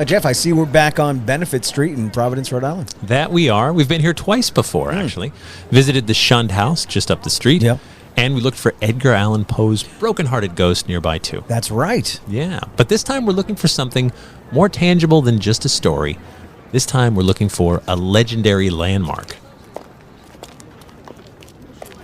Jeff, I see we're back on Benefit Street in Providence, Rhode Island. That we are. We've been here twice before, actually. Visited the shunned house just up the street. Yep. And we looked for Edgar Allan Poe's broken-hearted ghost nearby, too. That's right. Yeah, but this time we're looking for something more tangible than just a story. This time we're looking for a legendary landmark.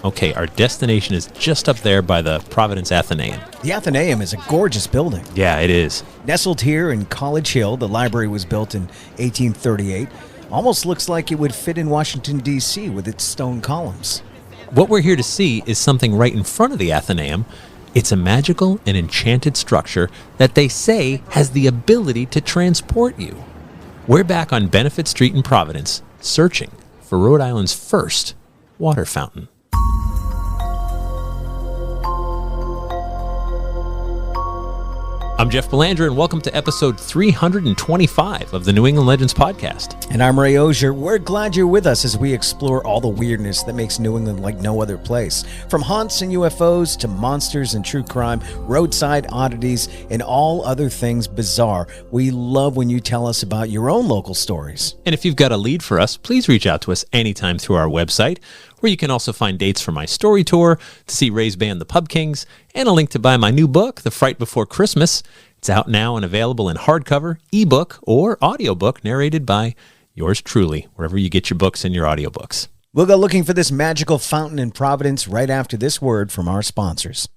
Okay, our destination is just up there by the Providence Athenaeum. The Athenaeum is a gorgeous building. Yeah, it is. Nestled here in College Hill, the library was built in 1838. Almost looks like it would fit in Washington, D.C. with its stone columns. What we're here to see is something right in front of the Athenaeum. It's a magical and enchanted structure that they say has the ability to transport you. We're back on Benefit Street in Providence, searching for Rhode Island's first water fountain. I'm Jeff Belanger, and welcome to episode 325 of the New England Legends podcast. And I'm Ray Auger. We're glad you're with us as we explore all the weirdness that makes New England like no other place. From haunts and UFOs to monsters and true crime, roadside oddities, and all other things bizarre. We love when you tell us about your own local stories. And if you've got a lead for us, please reach out to us anytime through our website, where you can also find dates for my story tour, to see Ray's band, the Pub Kings, and a link to buy my new book, The Fright Before Christmas. It's out now and available in hardcover, ebook, or audiobook, narrated by yours truly, wherever you get your books and your audiobooks. We'll go looking for this magical fountain in Providence right after this word from our sponsors.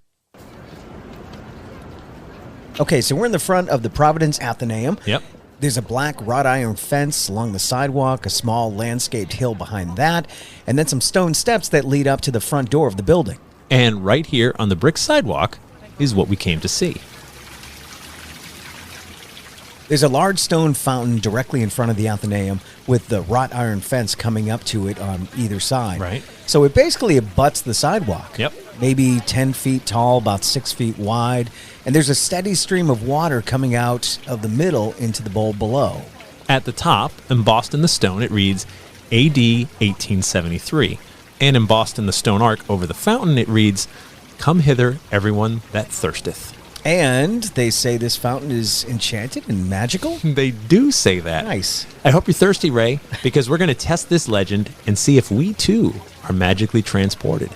Okay, so we're in the front of the Providence Athenaeum. Yep. There's a black wrought iron fence along the sidewalk, a small landscaped hill behind that, and then some stone steps that lead up to the front door of the building. And right here on the brick sidewalk is what we came to see. There's a large stone fountain directly in front of the Athenaeum with the wrought iron fence coming up to it on either side. Right. So it basically abuts the sidewalk. Yep. Maybe 10 feet tall, about 6 feet wide. And there's a steady stream of water coming out of the middle into the bowl below. At the top, embossed in the stone, it reads AD 1873. And embossed in the stone arc over the fountain, it reads, "Come hither, everyone that thirsteth." And they say this fountain is enchanted and magical? They do say that. Nice. I hope you're thirsty, Ray, because we're going to test this legend and see if we, too, are magically transported.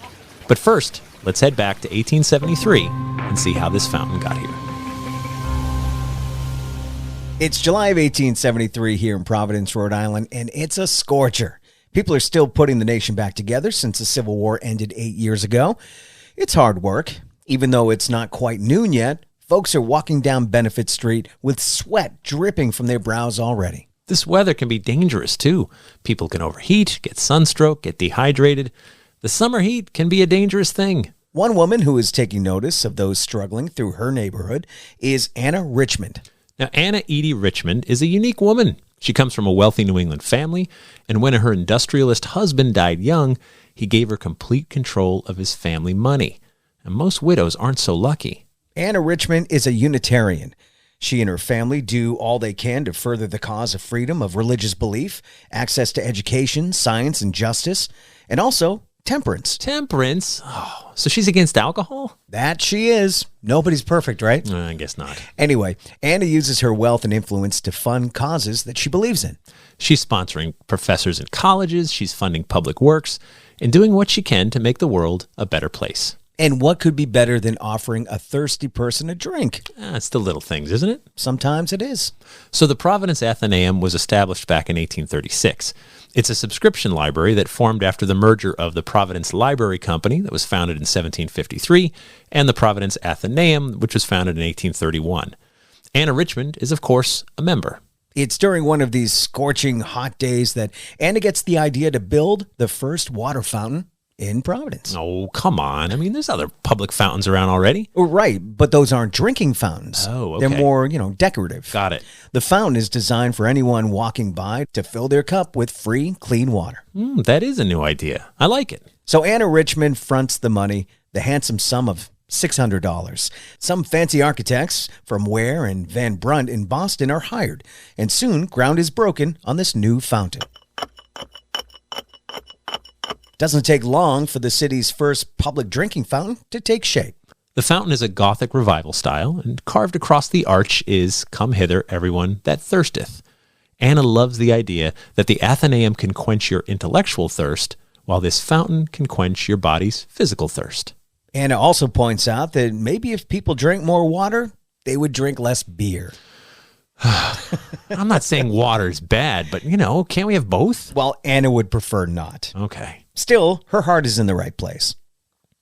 But first, let's head back to 1873 and see how this fountain got here. It's July of 1873 here in Providence, Rhode Island, and it's a scorcher. People are still putting the nation back together since the Civil War ended 8 years ago. It's hard work. Even though it's not quite noon yet, folks are walking down Benefit Street with sweat dripping from their brows already. This weather can be dangerous, too. People can overheat, get sunstroke, get dehydrated. The summer heat can be a dangerous thing. One woman who is taking notice of those struggling through her neighborhood is Anna Richmond. Now, Anna Edie Richmond is a unique woman. She comes from a wealthy New England family, and when her industrialist husband died young, he gave her complete control of his family money. And most widows aren't so lucky. Anna Richmond is a Unitarian. She and her family do all they can to further the cause of freedom of religious belief, access to education, science, and justice, and also temperance. Temperance? Oh, so she's against alcohol? That she is. Nobody's perfect, right? I guess not. Anyway, Anna uses her wealth and influence to fund causes that she believes in. She's sponsoring professors in colleges, she's funding public works, and doing what she can to make the world a better place. And what could be better than offering a thirsty person a drink? It's the little things, isn't it? Sometimes it is. So the Providence Athenaeum was established back in 1836. It's a subscription library that formed after the merger of the Providence Library Company that was founded in 1753 and the Providence Athenaeum, which was founded in 1831. Anna Richmond is, of course, a member. It's during one of these scorching hot days that Anna gets the idea to build the first water fountain in Providence. Oh, come on. I mean, there's other public fountains around already. Right, but those aren't drinking fountains. Oh, okay. They're more, decorative. Got it. The fountain is designed for anyone walking by to fill their cup with free, clean water. That is a new idea. I like it. So Anna Richmond fronts the money, the handsome sum of $600. Some fancy architects from Ware and Van Brunt in Boston are hired, and soon ground is broken on this new fountain. Doesn't take long for the city's first public drinking fountain to take shape. The fountain is a Gothic revival style, and carved across the arch is, "Come hither, everyone that thirsteth." Anna loves the idea that the Athenaeum can quench your intellectual thirst, while this fountain can quench your body's physical thirst. Anna also points out that maybe if people drank more water, they would drink less beer. I'm not saying water's bad, but, can't we have both? Well, Anna would prefer not. Okay. Still, her heart is in the right place.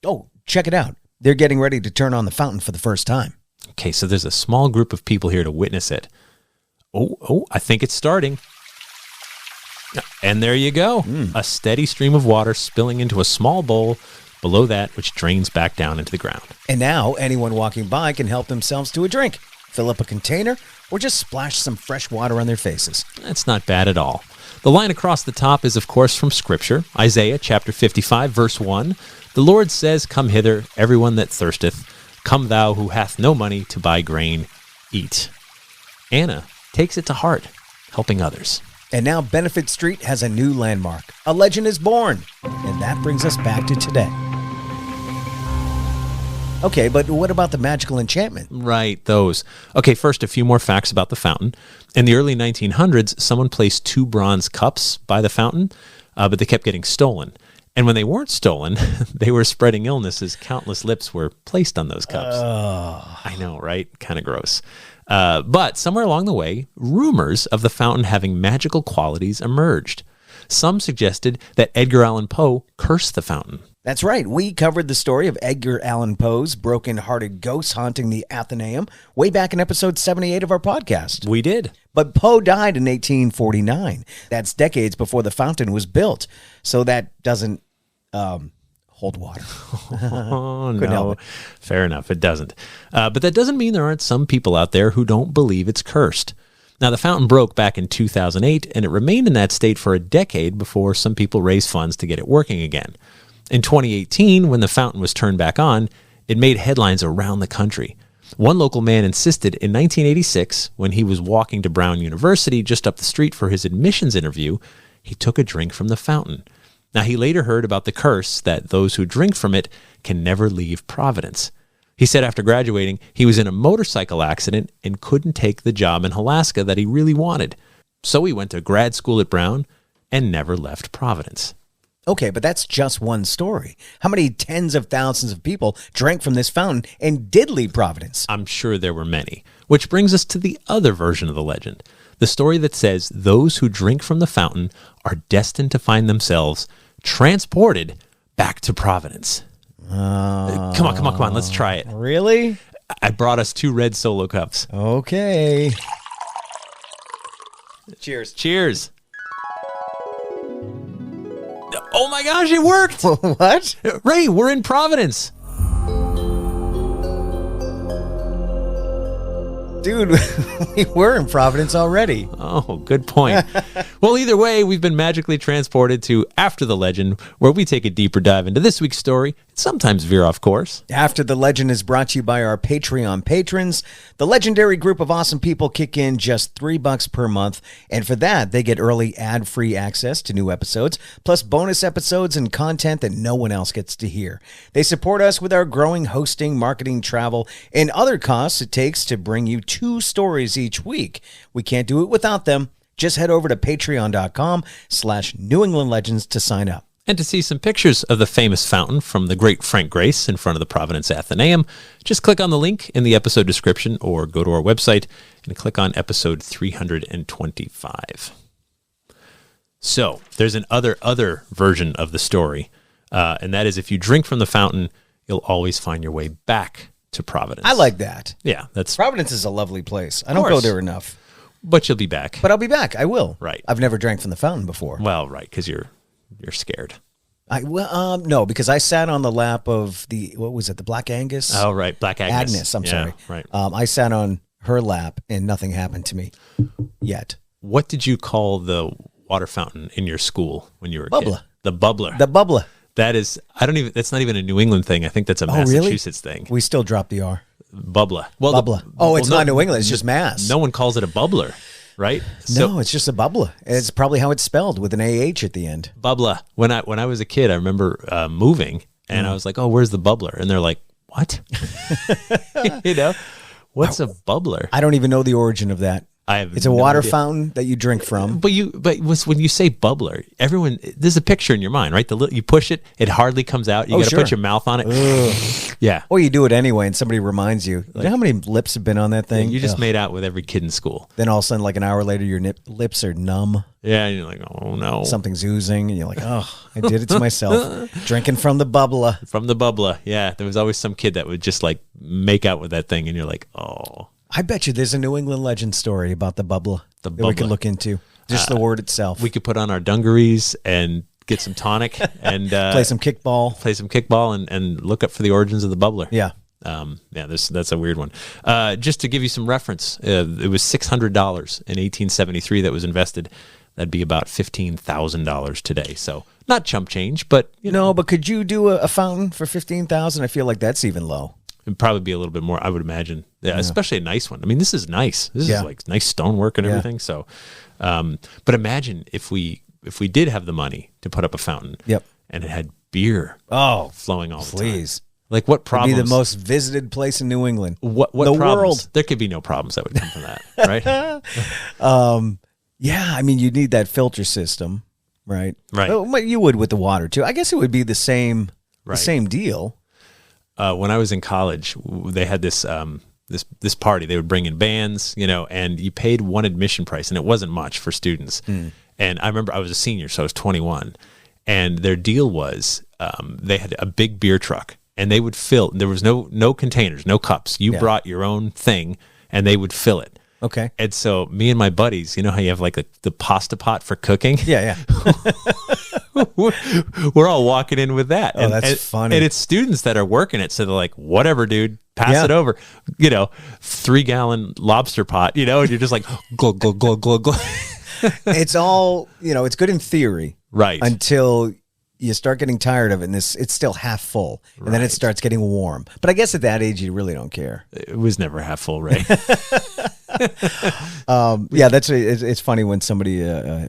Oh, check it out. They're getting ready to turn on the fountain for the first time. Okay, so there's a small group of people here to witness it. Oh, I think it's starting. And there you go. A steady stream of water spilling into a small bowl below that, which drains back down into the ground. And now anyone walking by can help themselves to a drink, fill up a container, or just splash some fresh water on their faces. That's not bad at all. The line across the top is, of course, from Scripture. Isaiah chapter 55, verse 1. "The Lord says, Come hither, everyone that thirsteth. Come thou who hath no money to buy grain, eat." Anna takes it to heart, helping others. And now Benefit Street has a new landmark. A legend is born. And that brings us back to today. Okay, but what about the magical enchantment? Right, those. Okay, first, a few more facts about the fountain. In the early 1900s, someone placed 2 bronze cups by the fountain, but they kept getting stolen. And when they weren't stolen, they were spreading illness as countless lips were placed on those cups. I know, right? Kind of gross. But somewhere along the way, rumors of the fountain having magical qualities emerged. Some suggested that Edgar Allan Poe cursed the fountain. That's right. We covered the story of Edgar Allan Poe's broken-hearted ghosts haunting the Athenaeum way back in episode 78 of our podcast. We did. But Poe died in 1849. That's decades before the fountain was built. So that doesn't hold water. Oh, Couldn't help no. it. Fair enough. It doesn't. But that doesn't mean there aren't some people out there who don't believe it's cursed. Now, the fountain broke back in 2008, and it remained in that state for a decade before some people raised funds to get it working again. In 2018, when the fountain was turned back on, it made headlines around the country. One local man insisted in 1986, when he was walking to Brown University just up the street for his admissions interview, he took a drink from the fountain. Now, he later heard about the curse that those who drink from it can never leave Providence. He said after graduating, he was in a motorcycle accident and couldn't take the job in Alaska that he really wanted. So he went to grad school at Brown and never left Providence. Okay, but that's just one story. How many tens of thousands of people drank from this fountain and did leave Providence? I'm sure there were many. Which brings us to the other version of the legend. The story that says those who drink from the fountain are destined to find themselves transported back to Providence. Come on. Let's try it. Really? I brought us 2 red Solo cups. Okay. Cheers. Cheers. Oh my gosh, it worked. What? Ray, we're in Providence. Dude, we were in Providence already. Oh, good point. Well, either way, we've been magically transported to After the Legend, where we take a deeper dive into this week's story and sometimes veer off course. After the Legend is brought to you by our Patreon patrons. The legendary group of awesome people kick in just $3 per month, and for that, they get early ad-free access to new episodes, plus bonus episodes and content that no one else gets to hear. They support us with our growing hosting, marketing, travel, and other costs it takes to bring you 2 stories each week. We can't do it without them. Just head over to patreon.com/New England Legends to sign up. And to see some pictures of the famous fountain from the great Frank Grace in front of the Providence Athenaeum, just click on the link in the episode description or go to our website and click on episode 325. So there's an other version of the story, and that is if you drink from the fountain, you'll always find your way back to Providence. I like that. Yeah, that's. Providence is a lovely place. I don't go course. there enough. But you'll be back. But I'll be back. I will. Right. I've never drank from the fountain before. Well, right, because you're scared. No, because I sat on the lap of what was it, the Black Angus? Oh, right, Black Agnes. Agnes, I'm Yeah, sorry. Right. I sat on her lap and nothing happened to me yet. What did you call the water fountain in your school when you were a Bubbler. kid? The bubbler. The bubbler. That is, that's not even a New England thing. I think that's a Massachusetts thing. We still drop the R. Bubbler. Well, Bubbler. It's not New England. It's just Mass. No one calls it a bubbler, right? No, it's just a bubbler. It's probably how it's spelled with an AH at the end. Bubbler. When I was a kid, I remember moving, and I was like, "Oh, where's the bubbler?" And they're like, what? You know, what's a bubbler? I don't even know the origin of that. It's a water fountain that you drink from. But when you say bubbler, everyone, there's a picture in your mind, right? You push it, it hardly comes out. You got to put your mouth on it. Ugh. Yeah. Or you do it anyway, and somebody reminds you. You know how many lips have been on that thing? Yeah, you just made out with every kid in school. Then all of a sudden, like an hour later, your lips are numb. Yeah, and you're like, oh no. Something's oozing, and you're like, oh, I did it to myself. Drinking from the bubbler. From the bubbler, yeah. There was always some kid that would just like make out with that thing, and you're like, oh. I bet you there's a New England legend story about the bubbler that we could look into. Just the word itself. We could put on our dungarees and get some tonic and play some kickball. And look up for the origins of the bubbler. Yeah. That's a weird one. Just to give you some reference, it was $600 in 1873 that was invested. That'd be about $15,000 today. So not chump change, but you know. But could you do a fountain for $15,000? I feel like that's even low. It'd probably be a little bit more, I would imagine. Yeah, especially a nice one. I mean, this is nice. This is like nice stonework and everything. So, but imagine if we did have the money to put up a fountain. Yep. And it had beer. Flowing all the time. Like what problems? It'd be the most visited place in New England. What the problems? World? There could be no problems that would come from that, right? Yeah, I mean, you need that filter system, right? Right. Well, you would with the water too. I guess it would be the same deal. When I was in college, they had this this party. They would bring in bands, you know, and you paid one admission price, and it wasn't much for students. And I remember I was a senior, so I was 21, and their deal was they had a big beer truck, and they would fill. There was no containers, no cups. You brought your own thing, and they would fill it. Okay. And so me and my buddies, you know how you have like the pasta pot for cooking? Yeah. We're all walking in with that. Oh, that's funny. And it's students that are working it. So they're like, whatever, dude, pass it over. You know, 3-gallon lobster pot, you know, and you're just like, glug, glug, glug, glug, glug. It's all, you know, it's good in theory. Right. Until you start getting tired of it, and it's still half full, and then it starts getting warm. But I guess at that age, you really don't care. It was never half full, right? It's funny when somebody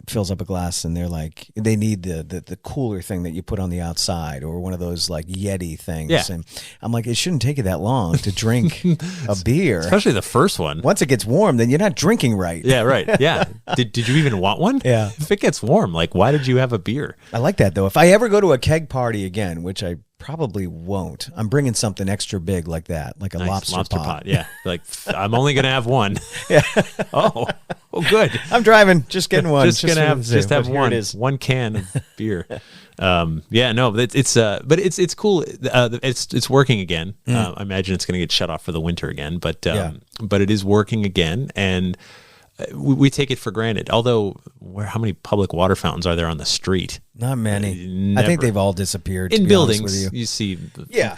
fills up a glass and they're like, they need the cooler thing that you put on the outside, or one of those like Yeti things. Yeah. And I'm like, it shouldn't take you that long to drink a beer, especially the first one. Once it gets warm, then you're not drinking right. Yeah, right. Yeah. Did you even want one? Yeah. If it gets warm, like, why did you have a beer? I like that though. If I ever go to a keg party again, which I probably won't, I'm bringing something extra big like that, like a nice lobster pot. Yeah, like I'm only gonna have one. Yeah. Oh, good. I'm driving. Just getting one. Just have one can of beer. It's cool. It's working again. I imagine it's gonna get shut off for the winter again, but it is working again, and we take it for granted. Although, how many public water fountains are there on the street? Not many. Never. I think they've all disappeared. In buildings, you see,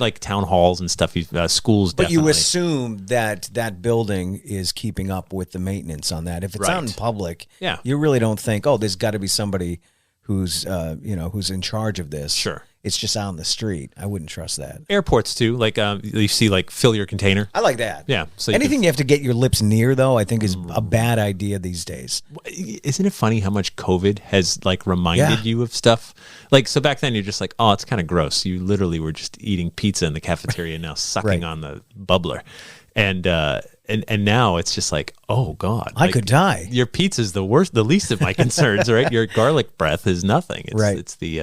like town halls and stuff. Schools, but definitely. you assume that building is keeping up with the maintenance on that. If it's out in public, you really don't think, oh, there's got to be somebody who's who's in charge of this. Sure. It's just out on the street. I wouldn't trust that. Airports too, like you see, like fill your container. I like that. Yeah. So anything you have to get your lips near, though, I think is a bad idea these days. Isn't it funny how much COVID has like reminded you of stuff? Like, so back then you're just like, oh, it's kind of gross. You literally were just eating pizza in the cafeteria and now sucking on the bubbler, and now it's just like, oh God, I could die. Your pizza's the least of my concerns, right? Your garlic breath is nothing. It's the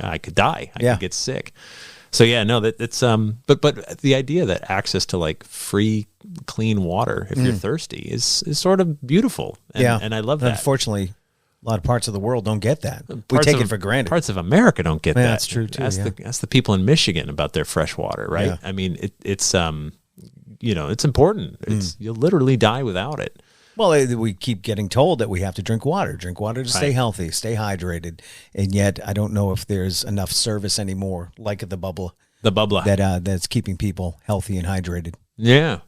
I could die. I could get sick. So that's but the idea that access to like free clean water if you're thirsty is sort of beautiful. And I love that. Unfortunately, a lot of parts of the world don't get that. We take it for granted. Parts of America don't get that. That's true too. Ask the people in Michigan about their fresh water, right? Yeah. I mean, it's it's important. You'll literally die without it. Well, we keep getting told that we have to drink water to stay healthy, stay hydrated. And yet I don't know if there's enough service anymore, like the bubbler. That's keeping people healthy and hydrated. Yeah.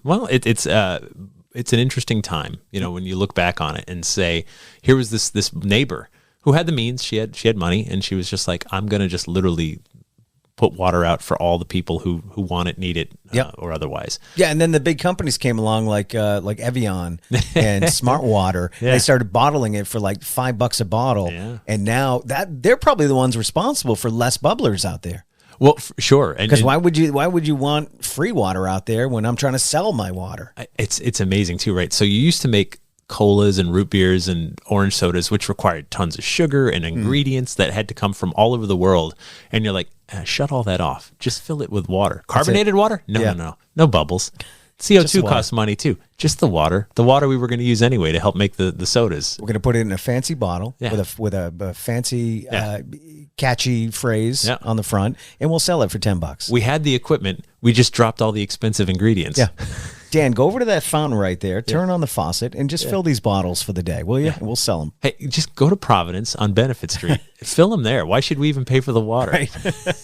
Well, it's an interesting time, when you look back on it and say, here was this neighbor who had the means, she had money, and she was just like, I'm going to just literally put water out for all the people who want it, need it, or otherwise. Yeah, and then the big companies came along like Evian and Smart Water. They started bottling it for like $5 a bottle, and now that they're probably the ones responsible for less bubblers out there. Well, sure. Because why would you want free water out there when I'm trying to sell my water? It's amazing too, right? So you used to make colas and root beers and orange sodas, which required tons of sugar and ingredients that had to come from all over the world. And you're like, shut all that off. Just fill it with water. Carbonated water? No bubbles. CO2 costs money too. Just the water we were going to use anyway to help make the sodas. We're going to put it in a fancy bottle with a fancy, catchy phrase on the front, and we'll sell it for $10. We had the equipment. We just dropped all the expensive ingredients. Yeah. Dan, go over to that fountain right there, turn on the faucet, and just fill these bottles for the day, will you? Yeah. We'll sell them. Hey, just go to Providence on Benefit Street. Fill them there. Why should we even pay for the water? Right.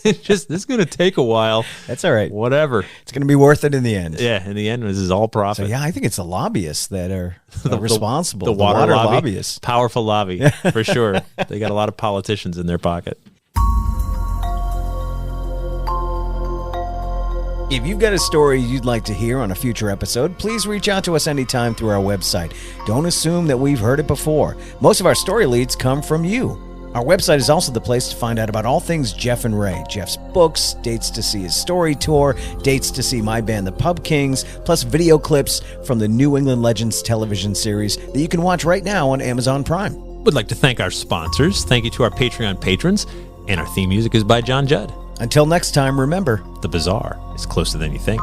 This is going to take a while. That's all right. Whatever. It's going to be worth it in the end. Yeah, in the end, this is all profit. So, I think it's the lobbyists that are responsible. The water lobbyists. Powerful lobby, for sure. They got a lot of politicians in their pocket. If you've got a story you'd like to hear on a future episode, please reach out to us anytime through our website. Don't assume that we've heard it before. Most of our story leads come from you. Our website is also the place to find out about all things Jeff and Ray. Jeff's books, dates to see his story tour, dates to see my band, the Pub Kings, plus video clips from the New England Legends television series that you can watch right now on Amazon Prime. We'd like to thank our sponsors. Thank you to our Patreon patrons. And our theme music is by John Judd. Until next time, remember, the bazaar is closer than you think.